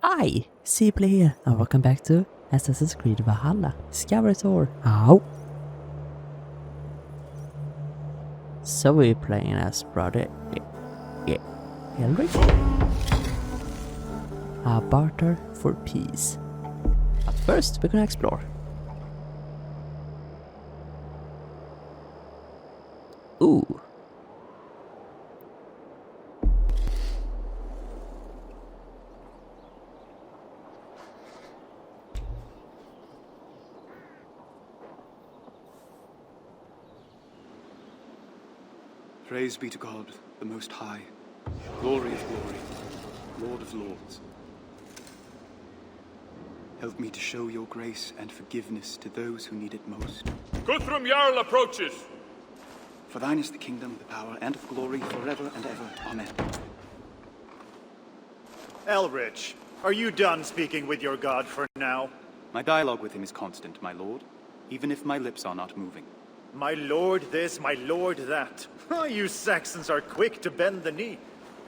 Hi, Sible here, and welcome back to Assassin's Creed Valhalla. Discover Tour. Ow! So we're playing as Brother Ealric. A barter for peace. But first, we're gonna explore. Ooh. Praise be to God, the Most High, glory of glory, Lord of lords. Help me to show your grace and forgiveness to those who need it most. Guthrum Jarl approaches! For thine is the kingdom, the power, and of glory forever and ever. Amen. Ealric, are you done speaking with your god for now? My dialogue with him is constant, my lord, even if my lips are not moving. My lord this, my lord that. You Saxons are quick to bend the knee.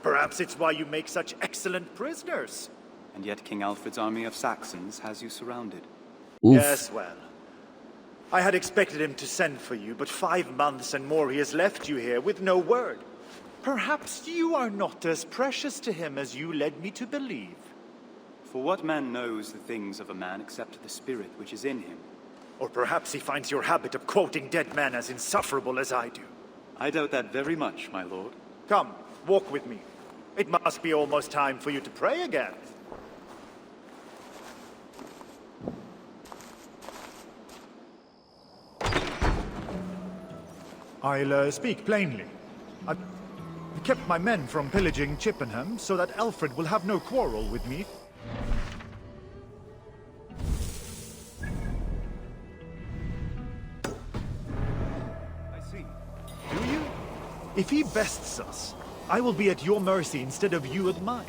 Perhaps it's why you make such excellent prisoners. And yet King Alfred's army of Saxons has you surrounded. Oof. Yes, well. I had expected him to send for you, but 5 months and more he has left you here with no word. Perhaps you are not as precious to him as you led me to believe. For what man knows the things of a man except the spirit which is in him? Or perhaps he finds your habit of quoting dead men as insufferable as I do. I doubt that very much, my lord. Come, walk with me. It must be almost time for you to pray again. I'll speak plainly. I've kept my men from pillaging Chippenham so that Alfred will have no quarrel with me. If he bests us, I will be at your mercy instead of you at mine.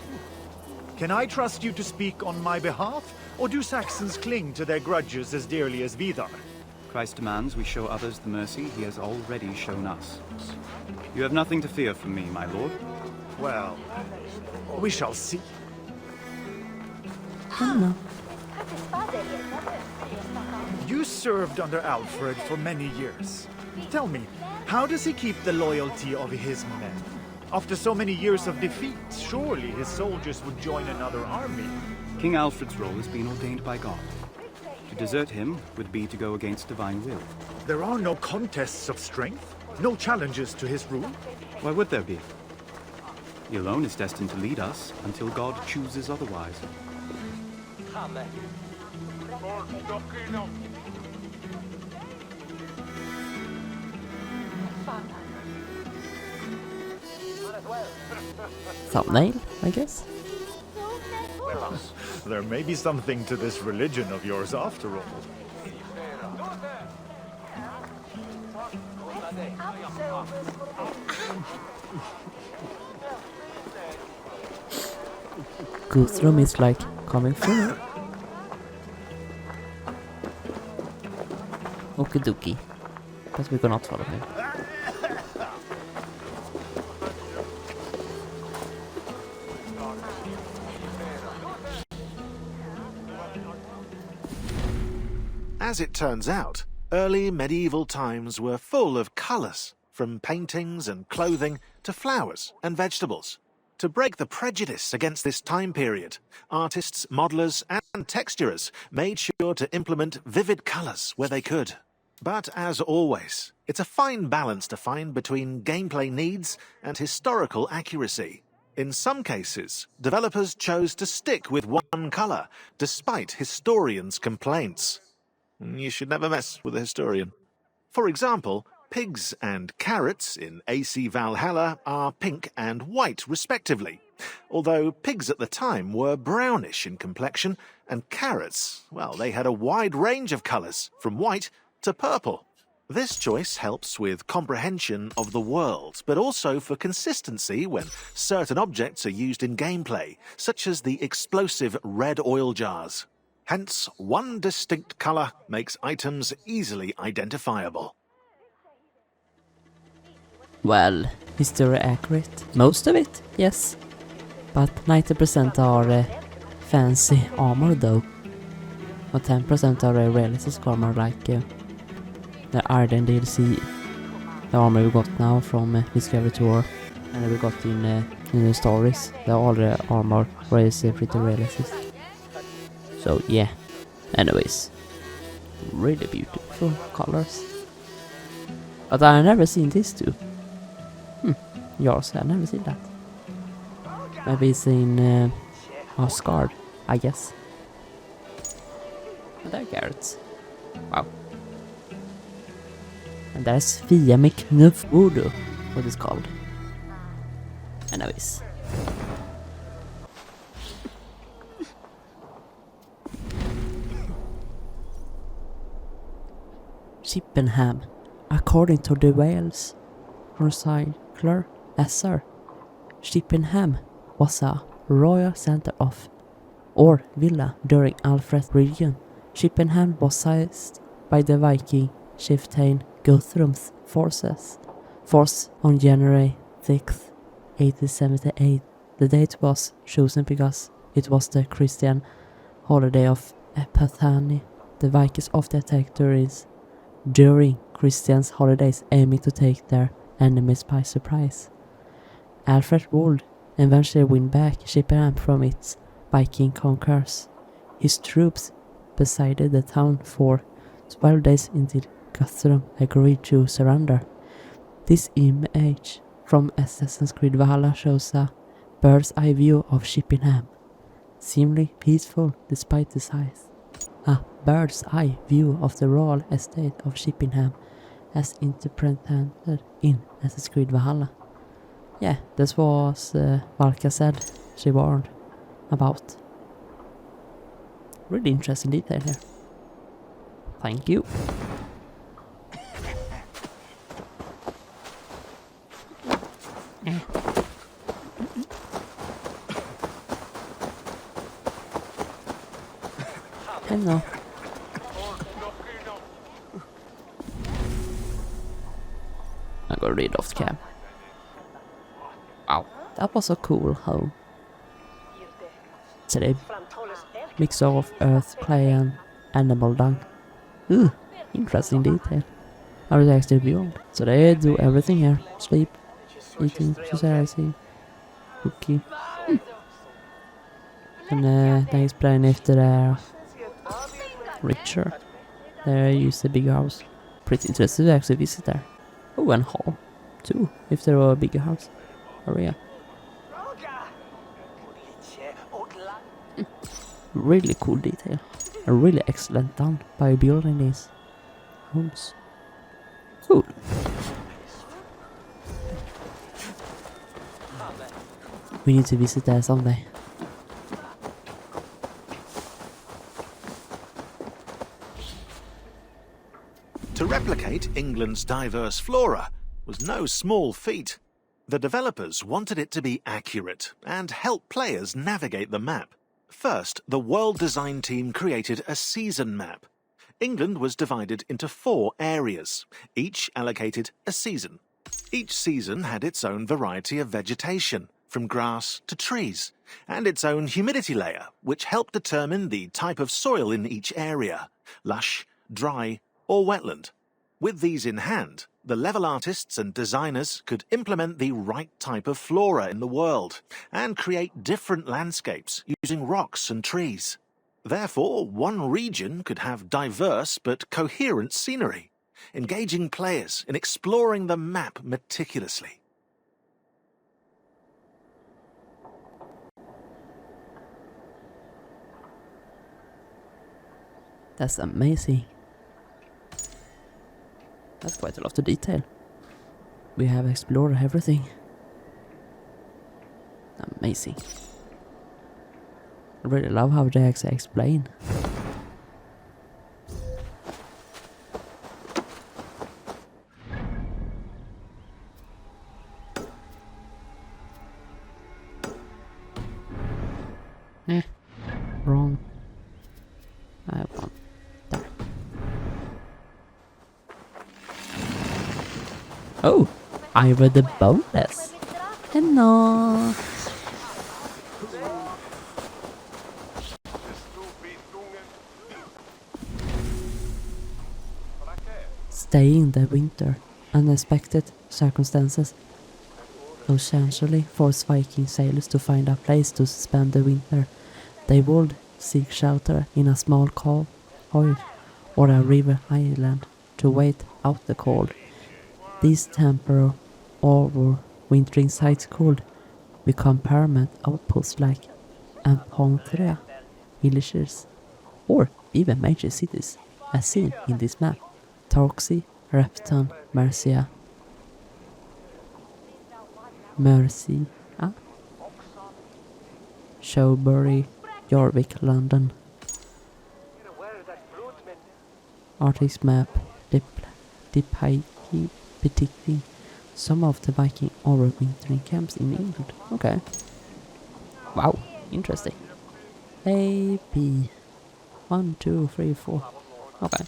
Can I trust you to speak on my behalf, or do Saxons cling to their grudges as dearly as Vidar? Christ demands we show others the mercy he has already shown us. You have nothing to fear from me, my lord. Well, we shall see. You served under Alfred for many years. Tell me, how does he keep the loyalty of his men? After so many years of defeat, surely his soldiers would join another army. King Alfred's role has been ordained by God. To desert him would be to go against divine will. There are no contests of strength, no challenges to his rule. Why would there be? He alone is destined to lead us until God chooses otherwise. Thumbnail, I guess. There may be something to this religion of yours after all. Guthrum is like coming through. Okie dokie. But we cannot follow him. As it turns out, early medieval times were full of colours, from paintings and clothing to flowers and vegetables. To break the prejudice against this time period, artists, modellers and texturers made sure to implement vivid colours where they could. But as always, it's a fine balance to find between gameplay needs and historical accuracy. In some cases, developers chose to stick with one colour, despite historians' complaints. You should never mess with a historian. For example, pigs and carrots in AC Valhalla are pink and white respectively, although pigs at the time were brownish in complexion, and carrots, well, they had a wide range of colours, from white to purple. This choice helps with comprehension of the world, but also for consistency when certain objects are used in gameplay, such as the explosive red oil jars. Hence, one distinct colour makes items easily identifiable. Well, history accurate. Most of it, yes. But 90% are fancy armor though. But 10% of the realistic armor, like the Iron DLC, the armor we got now from Discovery Tour, and we got in the stories. All the armor is pretty realistic. So yeah. Anyways, really beautiful colors. But I never seen this too. Yours, I never seen that. Maybe it's in Asgard, I guess. And there carrots. Wow. And there's Fiamik Nufvoodoo, what it's called. Anyways. Chippenham, according to the Wales Chronicler SR, Chippenham was a royal center of or villa during Alfred's region. Chippenham was seized by the Viking chieftain Guthrum's force on January 6th, 1878. The date was chosen because it was the Christian holiday of Epiphany. The Vikings often attacked during Christians' holidays, aiming to take their enemies by surprise. Alfred would eventually win back Chippenham from its Viking conquerors. His troops besieged the town for 12 days until Guthrum agreed to surrender. This image from Assassin's Creed Valhalla shows a bird's eye view of Chippenham, seemingly peaceful despite the size. A bird's eye view of the royal estate of Chippenham as interpreted in Assassin's Creed Valhalla. Yeah, this was Valka said she warned about. Really interesting detail here. Thank you. Hello. I'm gonna read off the cam. Wow, that was a cool home. It's a mix of earth, clay and animal dung. Ooh, interesting detail. How is it actually beyond? So they do everything here. Sleep, eating, society, cooking. And they explain if they're richer, they use a big house. Pretty interesting to actually visit there. Oh, and hall too, if there were a bigger house area. Really cool detail. Really excellent done by building these homes. Cool. We need to visit there someday. To replicate England's diverse flora was no small feat. The developers wanted it to be accurate and help players navigate the map. First, the world design team created a season map. England was divided into 4 areas, each allocated a season. Each season had its own variety of vegetation, from grass to trees, and its own humidity layer, which helped determine the type of soil in each area, lush, dry, or wetland. With these in hand, the level artists and designers could implement the right type of flora in the world and create different landscapes using rocks and trees. Therefore, one region could have diverse but coherent scenery, engaging players in exploring the map meticulously. That's amazing. That's quite a lot of detail. We have explored everything. Amazing. I really love how they actually explain. Wrong. I want that. Oh, I read the bonus. Hello. staying the winter. Unexpected circumstances essentially forced Viking sailors to find a place to spend the winter. They would seek shelter in a small cove or a river island to wait out the cold. These temporary overwintering sites could become permanent outposts like Amphontria villages or even major cities as seen in this map. Torxie, Repton, Mercia, Showbury, Jorvik, London. Artist map depicting some of the Viking overwintering camps in England. Okay. Wow, interesting. A, B. 1, 2, 3, 4. Okay.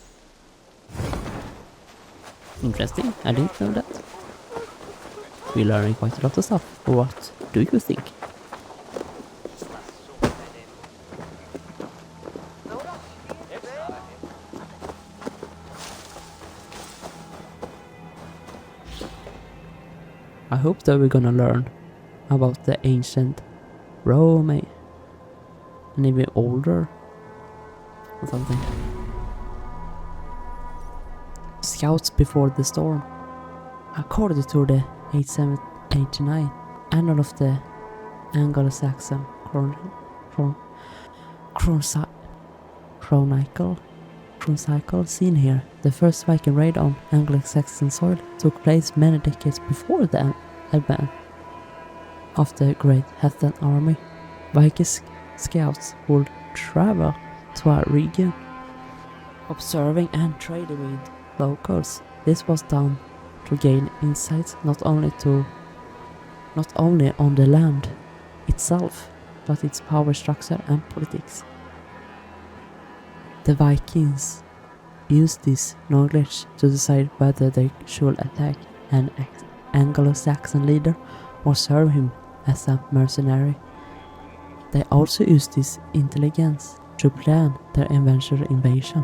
Interesting, I didn't know that. We're learning quite a lot of stuff. What do you think? I hope that we're gonna learn about the ancient Rome and even older or something. Scouts before the storm. According to the 889 Annal of the Anglo-Saxon Chronicle seen here, the first Viking raid on Anglo-Saxon soil took place many decades before the advent of the Great Heathen Army. Viking scouts would travel to a region, observing and trading with locals. This was done to gain insights not only on the land itself, but its power structure and politics. The Vikings used this knowledge to decide whether they should attack an Anglo-Saxon leader or serve him as a mercenary. They also used this intelligence to plan their eventual invasion.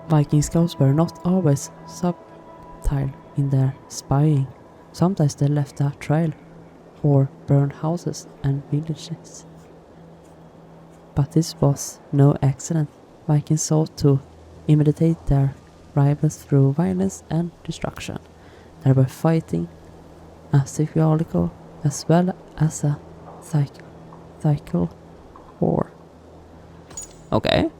Viking scouts were not always subtle in their spying. Sometimes they left a trail or burned houses and villages. But this was no accident. Vikings sought to imitate their rivals through violence and destruction. They were fighting a psychological as well as a psychical war. Okay.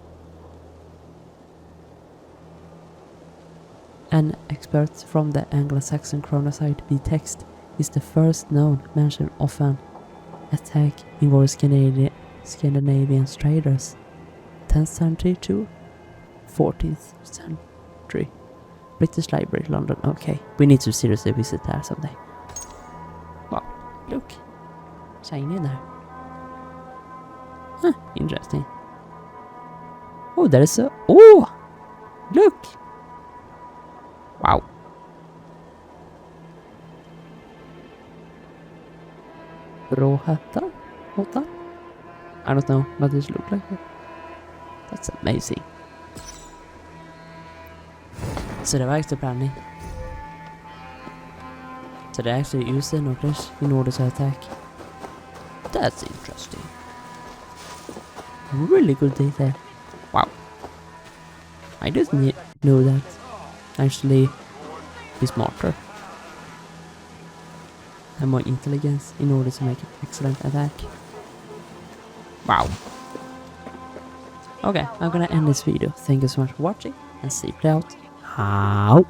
An expert from the Anglo-Saxon chronicide B text is the first known mention of an attack involving Scandinavian traders, 10th century to 14th century. British Library, London. Okay, we need to seriously visit there someday. Wow, look, shiny there. Huh, interesting. Oh, there is a... Oh, look. Wow. Råhätta? Håtta? I don't know what this looks like. That's amazing. So det var extra planning. So they actually use the knowledge in order to attack. That's interesting. Really good detail. Wow. I just know that. Actually be smarter and more intelligence in order to make an excellent attack. Wow. Okay, I'm gonna end this video. Thank you so much for watching and see you play out. How?